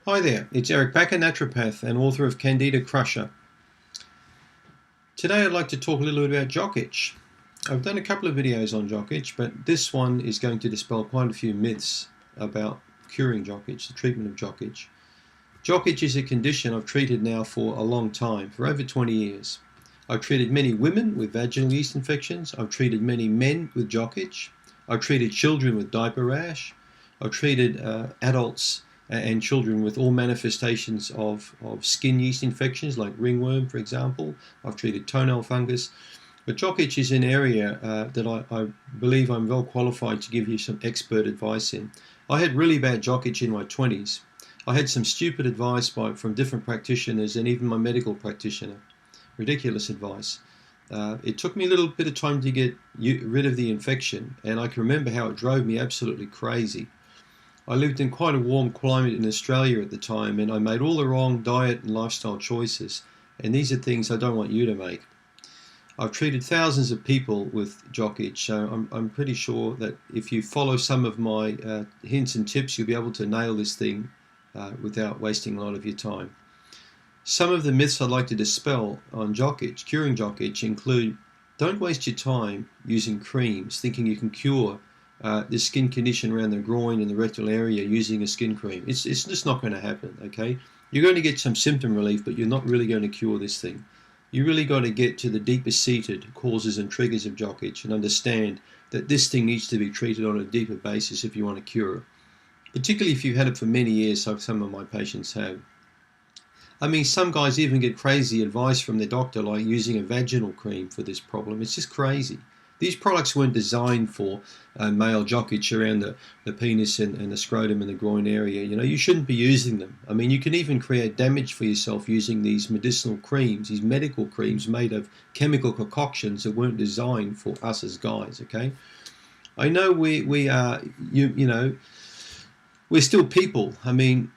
Hi there, it's Eric Backer, naturopath and author of Candida Crusher. Today I'd like to talk a little bit about jock itch. I've done a couple of videos on jock itch, but this one is going to dispel quite a few myths about curing jock itch, the treatment of jock itch. Jock itch is a condition I've treated now for a long time, for over 20 years. I've treated many women with vaginal yeast infections, I've treated many men with jock itch, I've treated children with diaper rash, I've treated adults and children with all manifestations of skin yeast infections like ringworm, for example. I've treated toenail fungus. But jock itch is an area that I believe I'm well qualified to give you some expert advice in. I had really bad jock itch in my 20s. I had some stupid advice from different practitioners and even my medical practitioner. Ridiculous advice. It took me a little bit of time to get rid of the infection, and I can remember how it drove me absolutely crazy. I lived in quite a warm climate in Australia at the time, and I made all the wrong diet and lifestyle choices, and these are things I don't want you to make. I've treated thousands of people with jock itch, so I'm pretty sure that if you follow some of my hints and tips, you'll be able to nail this thing without wasting a lot of your time. Some of the myths I'd like to dispel on jock itch, curing jock itch, include don't waste your time using creams thinking you can cure this skin condition around the groin and the rectal area using a skin cream. It's just not going to happen, okay? You're going to get some symptom relief, but you're not really going to cure this thing. You really got to get to the deeper seated causes and triggers of jock itch and understand that this thing needs to be treated on a deeper basis if you want to cure it. Particularly if you've had it for many years, like some of my patients have. I mean, some guys even get crazy advice from their doctor, like using a vaginal cream for this problem. It's just crazy. These products weren't designed for male jock itch around the penis and the scrotum and the groin area. You know, you shouldn't be using them. I mean, you can even create damage for yourself using these medicinal creams, these medical creams made of chemical concoctions that weren't designed for us as guys, okay? I know we are, you know, we're still people. I mean,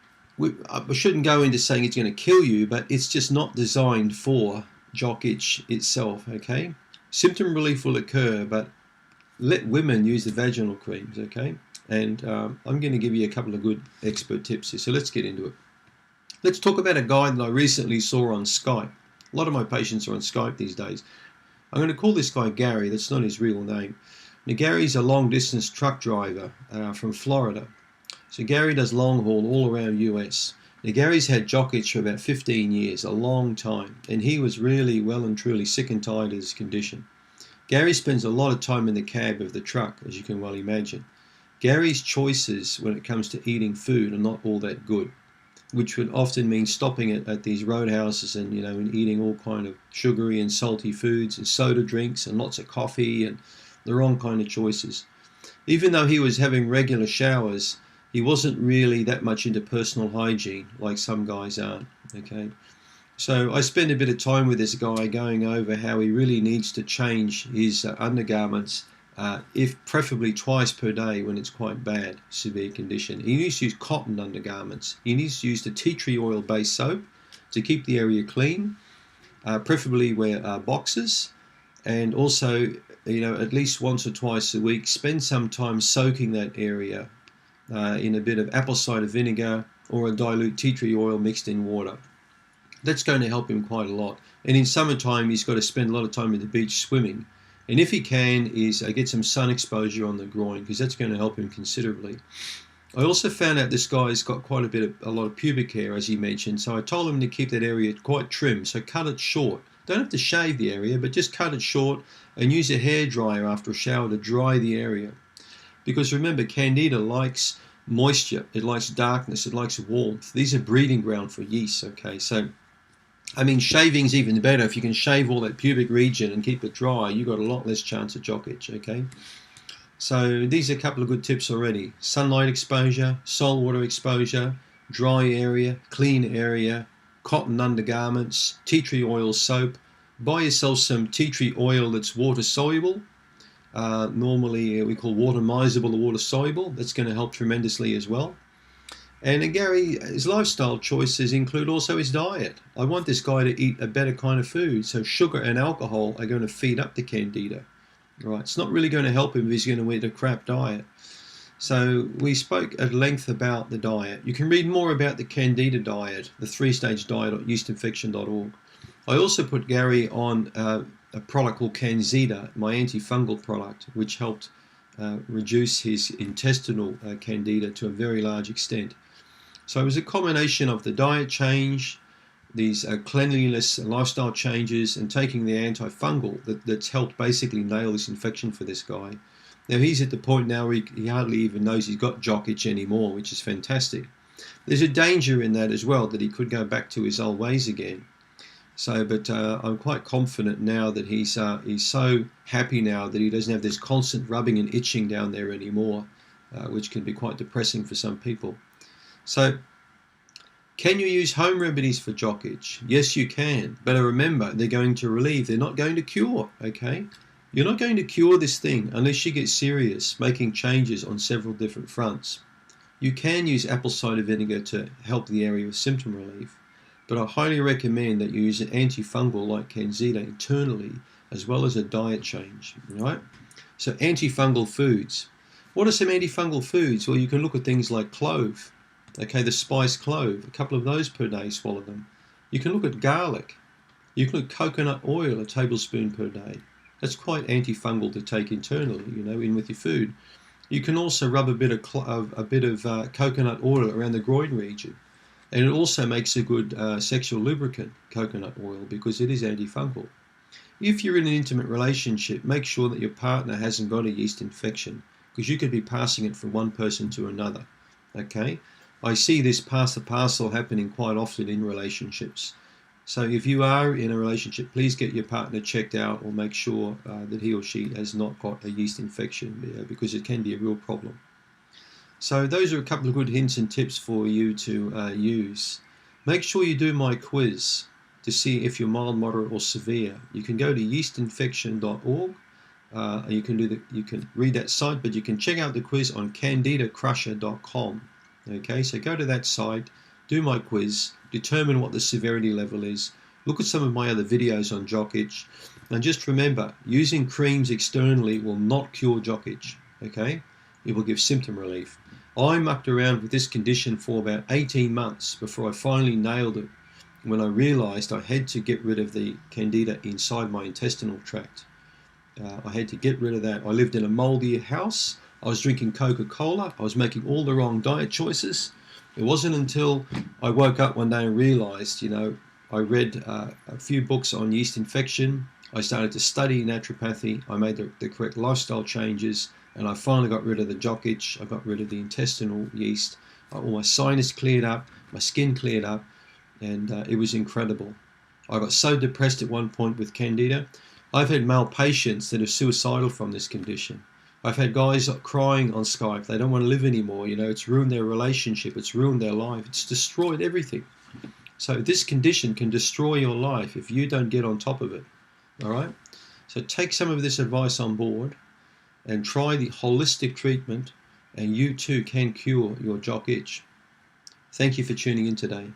I shouldn't go into saying it's going to kill you, but it's just not designed for jock itch itself, okay? Symptom relief will occur, but let women use the vaginal creams, okay? And I'm going to give you a couple of good expert tips here, so let's get into it. Let's talk about a guy that I recently saw on Skype. A lot of my patients are on Skype these days. I'm going to call this guy Gary. That's not his real name. Now, Gary's a long-distance truck driver from Florida. So Gary does long haul all around US. Now Gary's had jock itch for about 15 years, a long time, and he was really well and truly sick and tired of his condition. Gary spends a lot of time in the cab of the truck, as you can well imagine. Gary's choices when it comes to eating food are not all that good, which would often mean stopping at these roadhouses and, you know, and eating all kind of sugary and salty foods and soda drinks and lots of coffee and the wrong kind of choices. Even though he was having regular showers, he wasn't really that much into personal hygiene like some guys are, okay? So I spent a bit of time with this guy going over how he really needs to change his undergarments, if preferably twice per day when it's quite bad, severe condition. He needs to use cotton undergarments. He needs to use the tea tree oil based soap to keep the area clean, preferably wear boxers, and also, you know, at least once or twice a week, spend some time soaking that area in a bit of apple cider vinegar or a dilute tea tree oil mixed in water. That's going to help him quite a lot. And in summertime, he's got to spend a lot of time at the beach swimming. And if he can, is get some sun exposure on the groin, because that's going to help him considerably. I also found out this guy's got quite a lot of pubic hair, as he mentioned. So I told him to keep that area quite trim. So cut it short. Don't have to shave the area, but just cut it short and use a hairdryer after a shower to dry the area. Because remember, Candida likes moisture, it likes darkness, it likes warmth. These are breeding ground for yeast, okay? So, I mean, shaving's even better. If you can shave all that pubic region and keep it dry, you've got a lot less chance of jock itch, okay? So these are a couple of good tips already. Sunlight exposure, salt water exposure, dry area, clean area, cotton undergarments, tea tree oil soap. Buy yourself some tea tree oil that's water soluble. Normally we call water miscible or water soluble. That's going to help tremendously as well. And Gary, his lifestyle choices include also his diet. I want this guy to eat a better kind of food. So sugar and alcohol are going to feed up the Candida. Right? It's not really going to help him if he's going to eat a crap diet. So we spoke at length about the diet. You can read more about the Candida diet, the 3-stage diet at yeastinfection.org. I also put Gary on a product called canXida, my antifungal product, which helped reduce his intestinal candida to a very large extent. So it was a combination of the diet change, these cleanliness and lifestyle changes, and taking the antifungal that's helped basically nail this infection for this guy. Now he's at the point now where he hardly even knows he's got jock itch anymore, which is fantastic. There's a danger in that as well, that he could go back to his old ways again. So, but I'm quite confident now that he's so happy now that he doesn't have this constant rubbing and itching down there anymore, which can be quite depressing for some people. So, can you use home remedies for jock itch? Yes, you can. But remember, they're going to relieve. They're not going to cure, okay? You're not going to cure this thing unless you get serious, making changes on several different fronts. You can use apple cider vinegar to help the area of symptom relief, but I highly recommend that you use an antifungal like canXida internally, as well as a diet change, right? So antifungal foods. What are some antifungal foods? Well, you can look at things like clove, okay, the spice clove, a couple of those per day, swallow them. You can look at garlic. You can look at coconut oil, a tablespoon per day. That's quite antifungal to take internally, you know, in with your food. You can also rub a bit of coconut oil around the groin region. And it also makes a good sexual lubricant, coconut oil, because it is antifungal. If you're in an intimate relationship, make sure that your partner hasn't got a yeast infection, because you could be passing it from one person to another, okay? I see this pass the parcel happening quite often in relationships. So if you are in a relationship, please get your partner checked out or make sure that he or she has not got a yeast infection, because it can be a real problem. So those are a couple of good hints and tips for you to use. Make sure you do my quiz to see if you're mild, moderate, or severe. You can go to yeastinfection.org. You can read that site, but you can check out the quiz on candidacrusher.com. Okay, so go to that site, do my quiz, determine what the severity level is, look at some of my other videos on jock itch, and just remember, using creams externally will not cure jock itch, okay? It will give symptom relief. I mucked around with this condition for about 18 months before I finally nailed it, when I realized I had to get rid of the candida inside my intestinal tract. I had to get rid of that. I lived in a moldy house. I was drinking Coca-Cola. I was making all the wrong diet choices. It wasn't until I woke up one day and realized, you know, I read a few books on yeast infection. I started to study naturopathy. I made the correct lifestyle changes, and I finally got rid of the jock itch. I got rid of the intestinal yeast. All my sinus cleared up, my skin cleared up, and it was incredible. I got so depressed at one point with candida. I've had male patients that are suicidal from this condition. I've had guys crying on Skype. They don't want to live anymore. You know, it's ruined their relationship. It's ruined their life. It's destroyed everything. So this condition can destroy your life if you don't get on top of it. All right? So take some of this advice on board and try the holistic treatment, and you too can cure your jock itch. Thank you for tuning in today.